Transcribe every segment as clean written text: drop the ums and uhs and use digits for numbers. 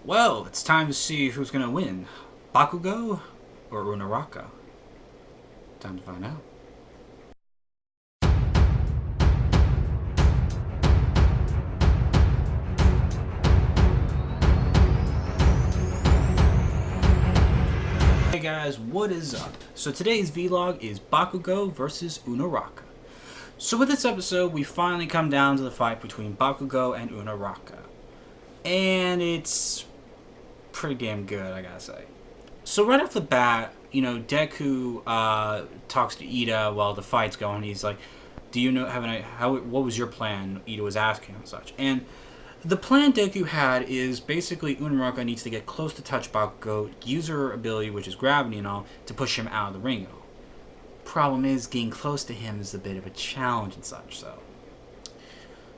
Well, it's time to see who's gonna win. Bakugo or Uraraka? Time to find out. Hey guys, what is up? So today's vlog is Bakugo versus Uraraka. So with this episode, we finally come down to the fight between Bakugo and Uraraka. And it's pretty damn good, I gotta say. So right off the bat, Deku talks to Ida while the fight's going. He's like, "Do you know? What was your plan?" Ida was asking him and such. And the plan Deku had is basically Uraraka needs to get close to touch Bakugo, use her ability, which is gravity and all, to push him out of the ring and all. Problem is, getting close to him is a bit of a challenge and such.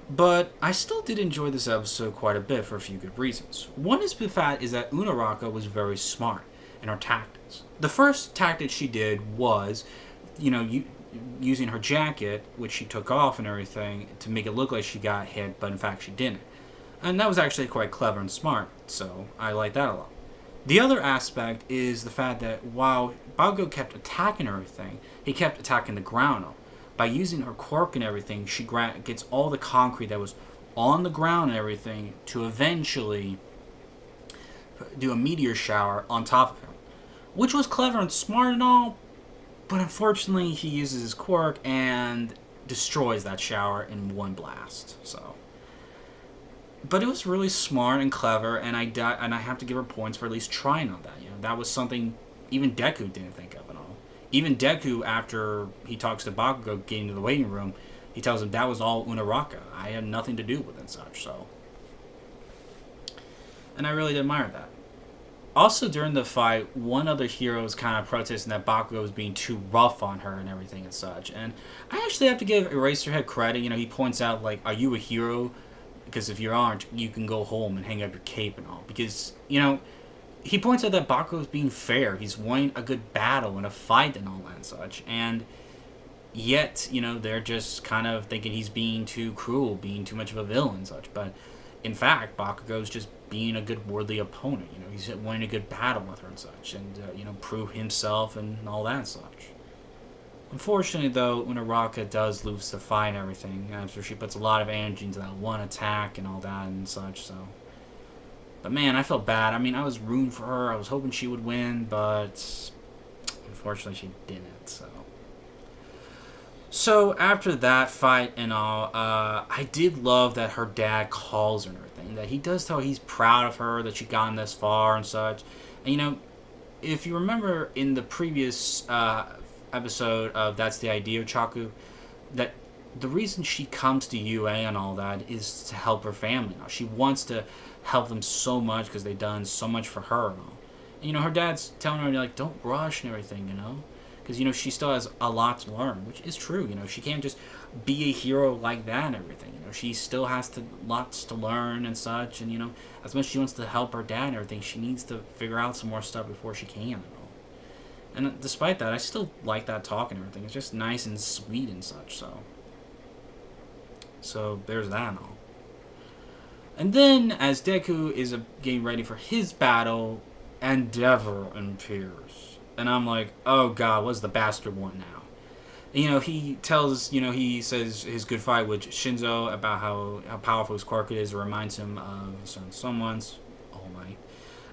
But I still did enjoy this episode quite a bit for a few good reasons. One is the fact is that Uraraka was very smart in her tactics. The first tactic she did was, using her jacket, which she took off and everything, to make it look like she got hit, but in fact she didn't. And that was actually quite clever and smart, so I like that a lot. The other aspect is the fact that while Bakugo kept attacking everything, he kept attacking the ground. By using her quirk and everything, she gets all the concrete that was on the ground and everything to eventually do a meteor shower on top of him. Which was clever and smart and all, but unfortunately he uses his quirk and destroys that shower in one blast. But it was really smart and clever, and I have to give her points for at least trying on that. That was something even Deku didn't think of at all. Even Deku, after he talks to Bakugo getting to the waiting room, he tells him that was all Uraraka. I had nothing to do with it and such, And I really admire that. Also, during the fight, one other hero was kind of protesting that Bakugo was being too rough on her and everything and such. And I actually have to give Eraserhead credit. He points out, like, are you a hero? Because if you aren't, you can go home and hang up your cape and all. Because, he points out that Bakugo is being fair. He's winning a good battle and a fight and all that and such. And yet, they're just kind of thinking he's being too cruel, being too much of a villain and such. But in fact, Bakugo's just being a good worthy opponent. He's winning a good battle with her and such. And, prove himself and all that and such. Unfortunately, though, Uraraka does lose the fight and everything, after she puts a lot of energy into that one attack and all that and such, But man, I felt bad. I was rooting for her. I was hoping she would win, but unfortunately she didn't, So after that fight and all, I did love that her dad calls her and everything. That he does tell her he's proud of her, that she gotten this far and such. And, if you remember in the previous episode of That's the Idea of Chaku, that the reason she comes to UA and all that is to help her family. She wants to help them so much because they've done so much for her and all. And, her dad's telling her, like, don't rush and everything, because, she still has a lot to learn, which is true. She can't just be a hero like that and everything. She still has lots to learn and such. And, as much as she wants to help her dad and everything, she needs to figure out some more stuff before she can and all. And despite that, I still like that talk and everything. It's just nice and sweet and such, So there's that and all. And then, as Deku is getting ready for his battle, Endeavor appears. And I'm like, oh god, what's the bastard want now? He tells, he says his good fight with Shinzo about how powerful his quirk is. It reminds him of someone's All Might.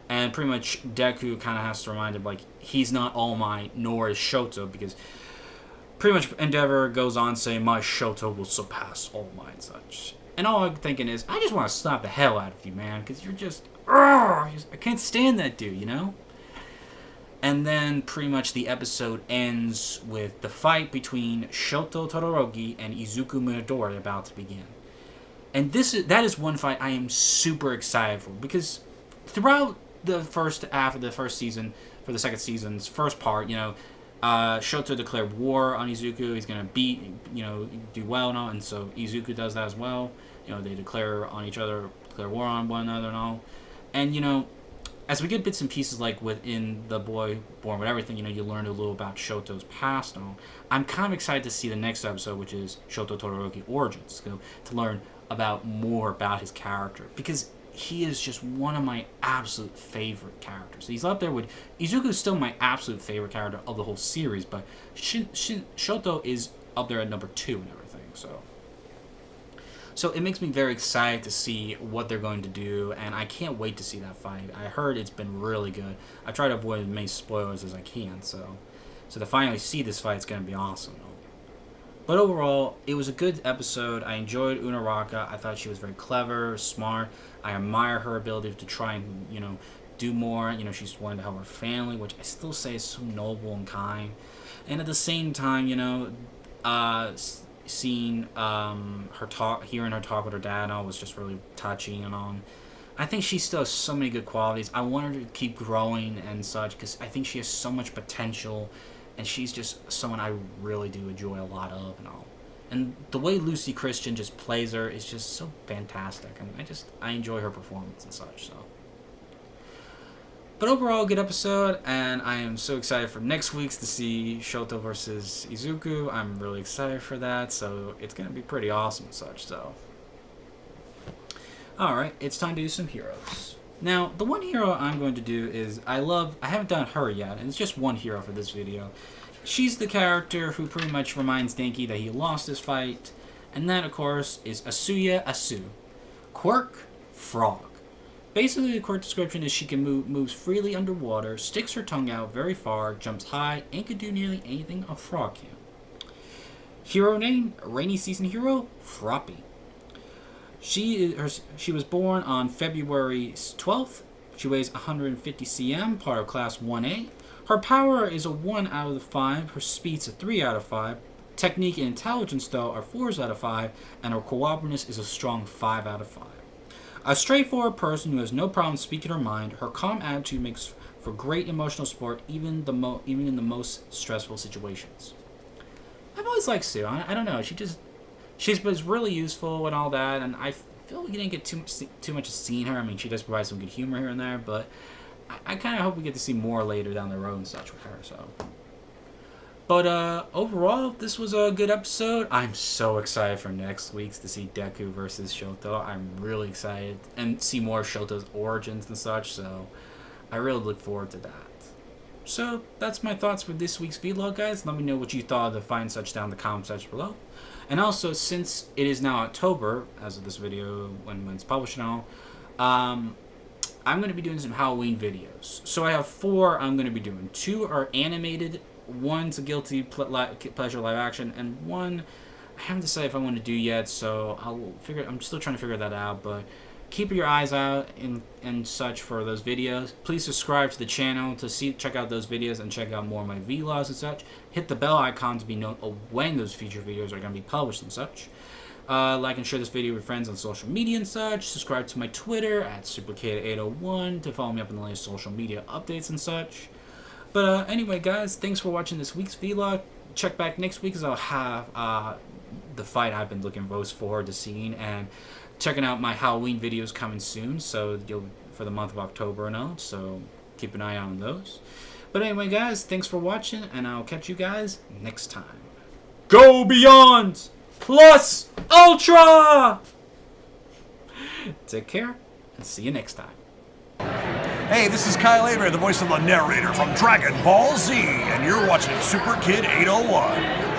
And pretty much Deku kind of has to remind him, like, he's not All Might, nor is Shoto, because pretty much Endeavor goes on saying, my Shoto will surpass All Might and such. And all I'm thinking is, I just want to slap the hell out of you, man, because you're just, I can't stand that dude, And then pretty much the episode ends with the fight between Shoto Todoroki and Izuku Midori about to begin. And that is one fight I am super excited for, because throughout the first half of the first season, for the second season's first part, Shoto declared war on Izuku. He's gonna do well and all, and so Izuku does that as well. They declare war on one another and all. And as we get bits and pieces, like within the Boy Born with Everything, you learn a little about Shoto's past and all. I'm kind of excited to see the next episode, which is Shoto Todoroki Origins, to learn more about his character, because he is just one of my absolute favorite characters. He's up there with... Izuku's still my absolute favorite character of the whole series, but Shoto is up there at number 2 and everything, So it makes me very excited to see what they're going to do, and I can't wait to see that fight. I heard it's been really good. I try to avoid as many spoilers as I can, so to finally see this fight, it's going to be awesome. But overall, it was a good episode. I enjoyed Uraraka. I thought she was very clever, smart. I admire her ability to try and, do more. She's wanted to help her family, which I still say is so noble and kind. And at the same time, seeing her talk, hearing her talk with her dad and all was just really touching and all. I think she still has so many good qualities. I want her to keep growing and such, because I think she has so much potential, and she's just someone I really do enjoy a lot of and all. And the way Lucy Christian just plays her is just so fantastic, and I enjoy her performance and such. So, but overall, good episode, and I am so excited for next week's to see Shoto versus Izuku. I'm really excited for that, so it's gonna be pretty awesome and such. So, all right, it's time to do some heroes. Now, the one hero I'm going to do is I haven't done her yet, and it's just one hero for this video. She's the character who pretty much reminds Denki that he lost his fight, and that, of course, is Asuya Asu. Quirk, frog. Basically, the quirk description is she can moves freely underwater, sticks her tongue out very far, jumps high, and can do nearly anything a frog can. Hero name, rainy season hero, Froppy. She was born on February 12th. She weighs 150 cm, part of class 1A. Her power is a 1 out of 5. Her speed's a 3 out of 5. Technique and intelligence, though, are 4s out of 5. And her cooperativeness is a strong 5 out of 5. A straightforward person who has no problem speaking her mind, her calm attitude makes for great emotional support even in the most stressful situations. I've always liked Sue. I don't know. She's been really useful and all that, and I feel we didn't get too much of seeing her. I mean, she does provide some good humor here and there, but I kind of hope we get to see more later down the road and such with her. So, but overall, this was a good episode. I'm so excited for next week's to see Deku versus Shoto. I'm really excited and see more Shoto's origins and such. So, I really look forward to that. So that's my thoughts for this week's vlog, guys. Let me know what you thought of the fight and such down in the comment section below. And also, since it is now October, as of this video, when it's published and all, I'm going to be doing some Halloween videos. So I have 4 I'm going to be doing. 2 are animated, 1's a guilty pleasure live action, and 1 I haven't decided if I want to do yet, so I'm still trying to figure that out, but keep your eyes out and such for those videos. Please subscribe to the channel to check out those videos and check out more of my vlogs and such. Hit the bell icon to be notified when those feature videos are going to be published and such. Like and share this video with friends on social media and such. Subscribe to my Twitter at SuperKid801 to follow me up on the latest social media updates and such. But anyway, guys, thanks for watching this week's vlog. Check back next week as I'll have the fight I've been looking most forward to seeing, and checking out my Halloween videos coming soon, so for the month of October and all, so keep an eye on those. But anyway, guys, thanks for watching, and I'll catch you guys next time. Go Beyond Plus Ultra! Take care, and see you next time. Hey, this is Kyle Aber, the voice of the narrator from Dragon Ball Z, and you're watching Super Kid 801.